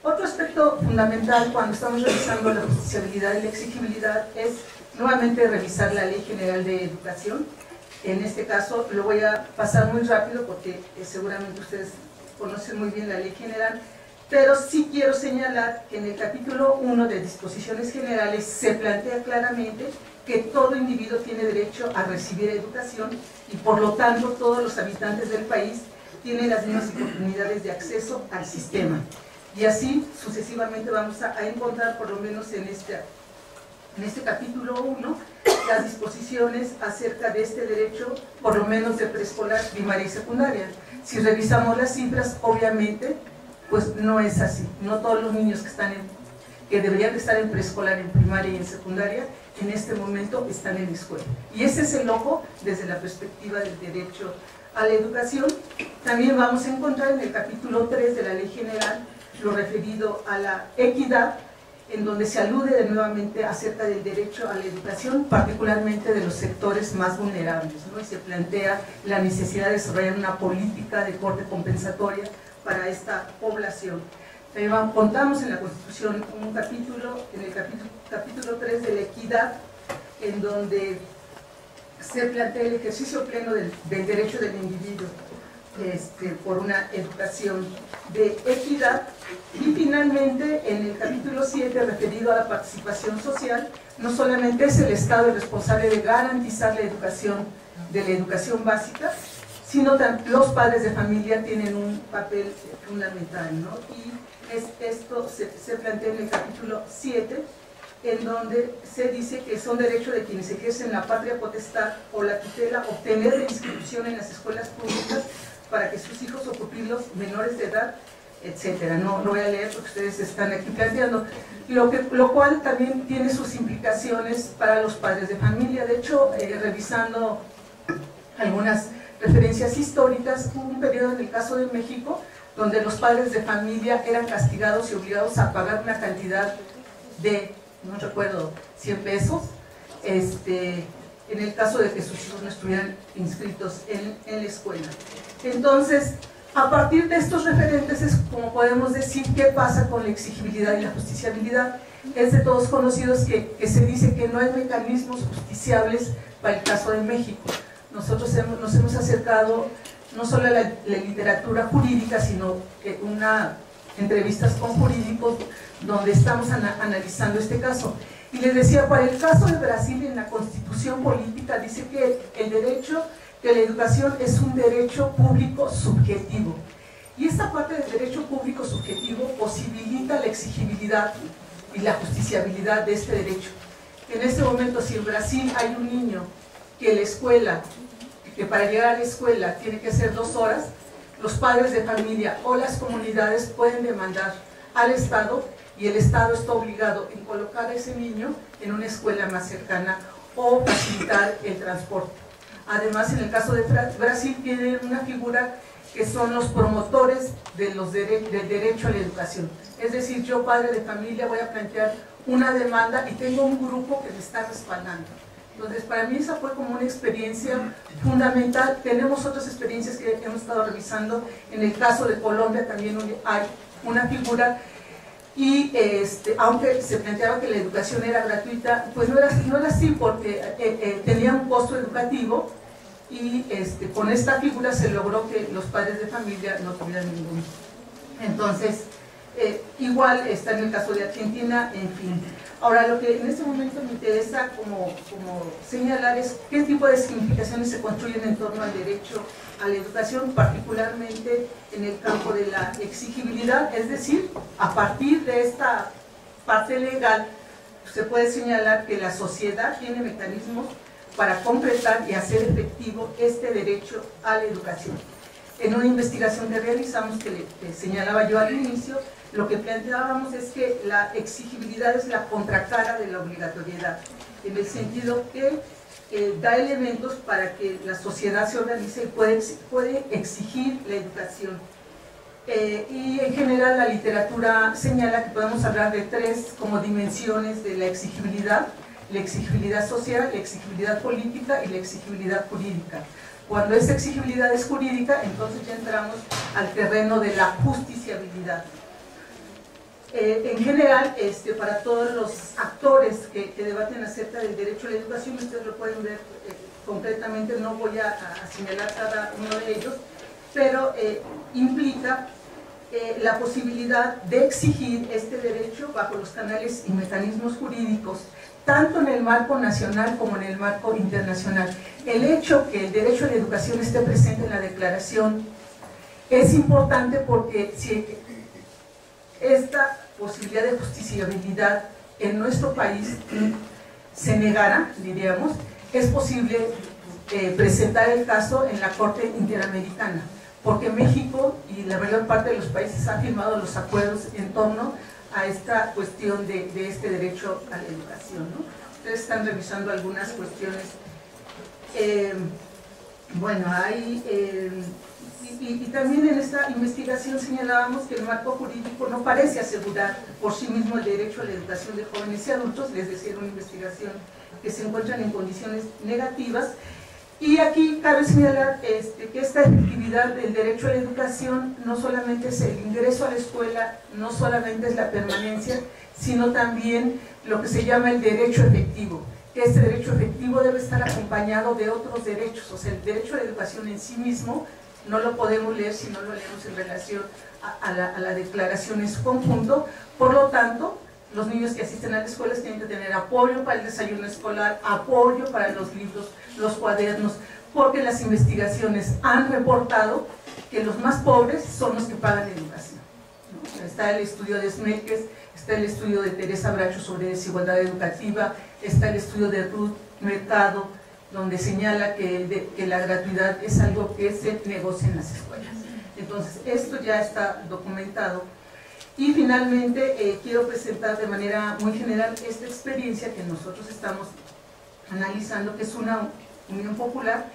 Otro aspecto fundamental cuando estamos revisando la justiciabilidad y la exigibilidad es nuevamente revisar la Ley General de Educación. En este caso lo voy a pasar muy rápido porque seguramente ustedes conocen muy bien la Ley General, pero sí quiero señalar que en el capítulo 1 de disposiciones generales se plantea claramente que todo individuo tiene derecho a recibir educación y por lo tanto todos los habitantes del país tienen las mismas oportunidades de acceso al sistema. Y así sucesivamente vamos a encontrar, por lo menos en este capítulo 1, las disposiciones acerca de este derecho, por lo menos de preescolar, primaria y secundaria. Si revisamos las cifras, obviamente, pues no es así. No todos los niños que deberían estar en preescolar, en primaria y en secundaria, en este momento están en la escuela. Y ese es el ojo desde la perspectiva del derecho a la educación. También vamos a encontrar en el capítulo 3 de la Ley General lo referido a la equidad, en donde se alude nuevamente acerca del derecho a la educación, particularmente de los sectores más vulnerables, ¿no? Y se plantea la necesidad de desarrollar una política de corte compensatoria para esta población. También contamos en la Constitución un capítulo, en el capítulo 3 de la equidad, en donde se plantea el ejercicio pleno del derecho del individuo por una educación de equidad. Y finalmente, en el capítulo 7, referido a la participación social, no solamente es el Estado el responsable de garantizar la educación de la educación básica, sino los padres de familia tienen un papel fundamental, ¿no? Y esto se plantea en el capítulo 7, en donde se dice que son derechos de quienes ejercen la patria potestad o la tutela obtener la inscripción en las escuelas públicas para que sus hijos o pupilos menores de edad, etcétera. No lo voy a leer porque ustedes están aquí planteando, lo cual también tiene sus implicaciones para los padres de familia. De hecho, revisando algunas referencias históricas, hubo un periodo en el caso de México donde los padres de familia eran castigados y obligados a pagar una cantidad de, no recuerdo, 100 pesos, en el caso de que sus hijos no estuvieran inscritos en la escuela. Entonces, a partir de estos referentes es como podemos decir qué pasa con la exigibilidad y la justiciabilidad. Es de todos conocidos que se dice que no hay mecanismos justiciables para el caso de México. Nosotros nos hemos acercado no solo a la literatura jurídica, sino entrevistas con jurídicos donde estamos analizando este caso. Y les decía, para el caso de Brasil, en la Constitución política dice que el derecho de la educación es un derecho público subjetivo. Y esta parte del derecho público subjetivo posibilita la exigibilidad y la justiciabilidad de este derecho. En este momento, si en Brasil hay un niño que para llegar a la escuela tiene que hacer 2 horas, los padres de familia o las comunidades pueden demandar al Estado y el Estado está obligado en colocar a ese niño en una escuela más cercana o facilitar el transporte. Además, en el caso de Brasil tienen una figura que son los promotores del derecho a la educación. Es decir, yo, padre de familia, voy a plantear una demanda y tengo un grupo que me está respaldando. Entonces, para mí esa fue como una experiencia fundamental. Tenemos otras experiencias que hemos estado revisando. En el caso de Colombia también hay una figura y aunque se planteaba que la educación era gratuita, pues no era así, porque tenía un costo educativo y con esta figura se logró que los padres de familia no tuvieran ninguno. Entonces, igual está en el caso de Argentina, en fin. Ahora, lo que en este momento me interesa como señalar es qué tipo de significaciones se construyen en torno al derecho a la educación, particularmente en el campo de la exigibilidad, es decir, a partir de esta parte legal, se puede señalar que la sociedad tiene mecanismos para concretar y hacer efectivo este derecho a la educación. En una investigación que realizamos, que señalaba yo al inicio, lo que planteábamos es que la exigibilidad es la contracara de la obligatoriedad, en el sentido que da elementos para que la sociedad se organice y puede exigir la educación. Y en general la literatura señala que podemos hablar de 3 como dimensiones de la exigibilidad social, la exigibilidad política y la exigibilidad jurídica. Cuando esa exigibilidad es jurídica, entonces ya entramos al terreno de la justiciabilidad. En general, para todos los actores que debaten acerca del derecho a la educación, ustedes lo pueden ver concretamente, no voy a señalar cada uno de ellos, pero implica la posibilidad de exigir este derecho bajo los canales y mecanismos jurídicos, tanto en el marco nacional como en el marco internacional. El hecho que el derecho a la educación esté presente en la declaración es importante porque si esta posibilidad de justiciabilidad en nuestro país se negara, diríamos, es posible presentar el caso en la Corte Interamericana, porque México y la mayor parte de los países han firmado los acuerdos en torno a esta cuestión de este derecho a la educación, ¿no? Ustedes están revisando algunas cuestiones. Bueno, hay... Y también en esta investigación señalábamos que el marco jurídico no parece asegurar por sí mismo el derecho a la educación de jóvenes y adultos, es decir, una investigación que se encuentran en condiciones negativas. Y aquí cabe señalar que esta efectividad del derecho a la educación no solamente es el ingreso a la escuela, no solamente es la permanencia, sino también lo que se llama el derecho efectivo, que este derecho efectivo debe estar acompañado de otros derechos. O sea, el derecho a la educación en sí mismo no lo podemos leer si no lo leemos en relación a la declaración en su conjunto. Por lo tanto, los niños que asisten a las escuelas tienen que tener apoyo para el desayuno escolar, apoyo para los libros, los cuadernos, porque las investigaciones han reportado que los más pobres son los que pagan educación, ¿no? Está el estudio de Smekes, está el estudio de Teresa Bracho sobre desigualdad educativa, está el estudio de Ruth Mercado, donde señala que la gratuidad es algo que se negocia en las escuelas. Entonces, esto ya está documentado. Y finalmente, quiero presentar de manera muy general esta experiencia que nosotros estamos analizando, que es una unión popular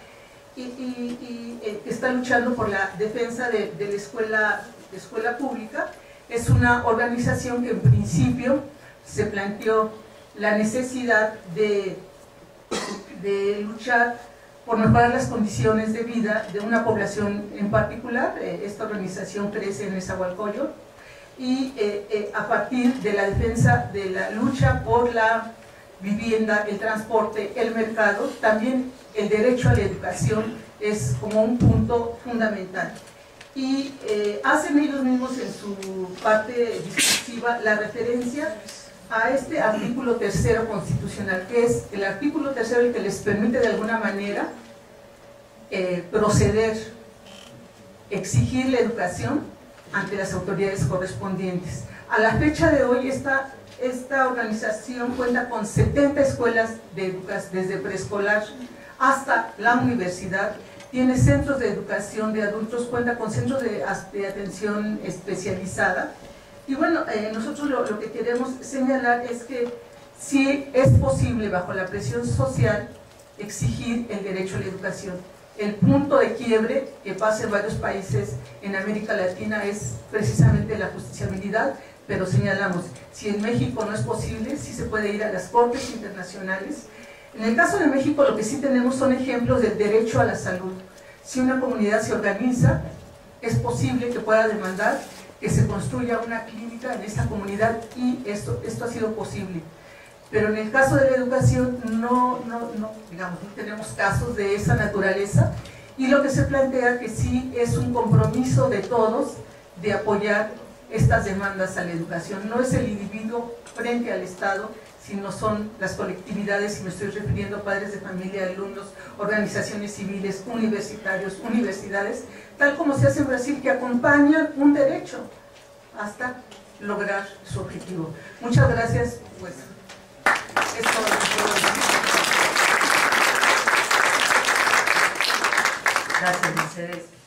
y que está luchando por la defensa de la escuela pública. Es una organización que en principio se planteó la necesidad de luchar por mejorar las condiciones de vida de una población en particular. Esta organización crece en Nezahualcóyotl y a partir de la defensa de la lucha por la vivienda, el transporte, el mercado, también el derecho a la educación es como un punto fundamental. Y hacen ellos mismos en su parte discursiva la referencia a este artículo 3º constitucional, que es el artículo 3º el que les permite de alguna manera proceder, exigir la educación ante las autoridades correspondientes. A la fecha de hoy esta organización cuenta con 70 escuelas de educación, desde preescolar hasta la universidad, tiene centros de educación de adultos, cuenta con centros de atención especializada. Y bueno, nosotros lo que queremos señalar es que sí es posible bajo la presión social exigir el derecho a la educación. El punto de quiebre que pasa en varios países en América Latina es precisamente la justiciabilidad, pero señalamos, si en México no es posible, sí se puede ir a las cortes internacionales. En el caso de México lo que sí tenemos son ejemplos del derecho a la salud. Si una comunidad se organiza, es posible que pueda demandar que se construya una clínica en esta comunidad y esto ha sido posible. Pero en el caso de la educación no tenemos casos de esa naturaleza, y lo que se plantea que sí es un compromiso de todos de apoyar estas demandas a la educación. No es el individuo frente al Estado, sino son las colectividades, y me estoy refiriendo a padres de familia, alumnos, organizaciones civiles, universitarios, universidades, tal como se hace en Brasil, que acompañan un derecho hasta lograr su objetivo. Muchas gracias. Pues, es todo lo que puedo decir. Gracias, Mercedes.